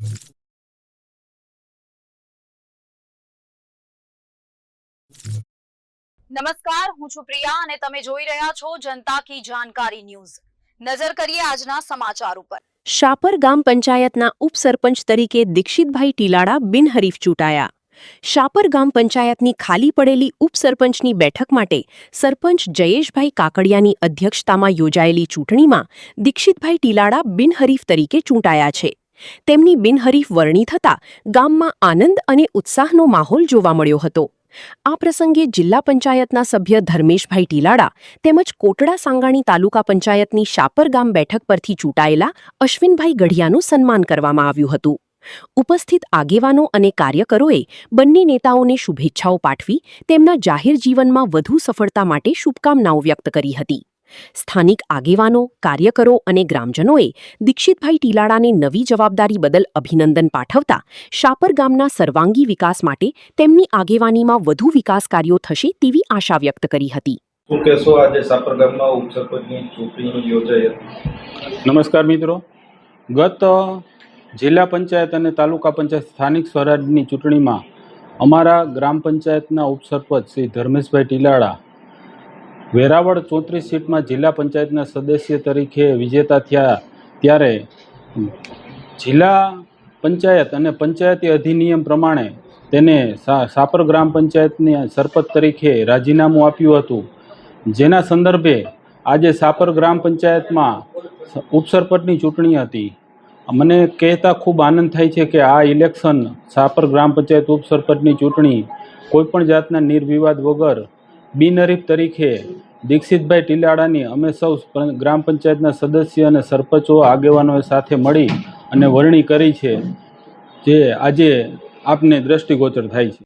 નમસ્કાર, હું છું પ્રિયા અને તમે જોઈ રહ્યા છો જનતા કી જાણકારી ન્યૂઝ। નજર કરીએ આજના સમાચાર ઉપર। શાપર ગામ પંચાયતના ઉપસરપંચ તરીકે દીક્ષિતભાઈ ટીલાડા બિનહરીફ ચૂંટાયા। શાપર ગામ પંચાયતની ખાલી પડેલી ઉપસરપંચની બેઠક માટે સરપંચ જયેશભાઈ કાકડિયાની અધ્યક્ષતામાં યોજાયેલી ચૂંટણીમાં દીક્ષિતભાઈ ટીલાડા બિનહરીફ તરીકે ચૂંટાયા છે। તેમની બિનહરીફ વરણી થતાં ગામમાં આનંદ અને ઉત્સાહનો માહોલ જોવા મળ્યો હતો। આ પ્રસંગે જિલ્લા પંચાયતના સભ્ય ધર્મેશભાઈ ટીલાડા તેમજ કોટડા સાંગાણી તાલુકા પંચાયતની શાપર ગામ બેઠક પરથી ચૂંટાયેલા અશ્વિનભાઈ ગઢિયાનું સન્માન કરવામાં આવ્યું હતું। ઉપસ્થિત આગેવાનો અને કાર્યકરોએ બંને નેતાઓને શુભેચ્છાઓ પાઠવી તેમના જાહેર જીવનમાં વધુ સફળતા માટે શુભકામનાઓ વ્યક્ત કરી હતી। સ્થાનિક આગેવાનો, કાર્યકરો અને ગ્રામજનોએ દીક્ષિતભાઈ ટીલાડાને નવી જવાબદારી બદલ અભિનંદન પાઠવતા શાપર ગામના સર્વાંગી વિકાસ માટે તેમની આગેવાનીમાં વધુ વિકાસ કાર્યો થશે તેવી આશા વ્યક્ત કરી હતી। શું કહેશો, આજે શાપર ગામમાં ઉપસરપંચની ચૂંટણી યોજાઈ હતી? નમસ્કાર મિત્રો, ગત જિલ્લા પંચાયત અને તાલુકા પંચાયત સ્થાનિક સ્વરાજની ચૂંટણીમાં અમારા ગ્રામ પંચાયતના ઉપસરપંચ શ્રી ધર્મેશભાઈ ટીલાડા વેરાવળ 34 સીટમાં જિલ્લા પંચાયતના સદસ્ય તરીકે વિજેતા થયા। ત્યારે જિલ્લા પંચાયત અને પંચાયતી અધિનિયમ પ્રમાણે તેને શાપર ગ્રામ પંચાયતની સરપંચ તરીકે રાજીનામું આપ્યું હતું, જેના સંદર્ભે આજે શાપર ગ્રામ પંચાયતમાં ઉપસરપંચની ચૂંટણી હતી। મને કહેતા ખૂબ આનંદ થાય છે કે આ ઇલેક્શન શાપર ગ્રામ પંચાયત ઉપસરપંચની ચૂંટણી કોઈપણ જાતના નિર્વિવાદ વગર બિનહરીફ તરીકે દીક્ષિતભાઈ ટીલાડાની અમે સૌ ગ્રામ પંચાયતના સદસ્ય અને સરપંચો આગેવાનો સાથે મળી અને વરણી કરી છે, જે આજે આપને દ્રષ્ટિગોચર થાય છે।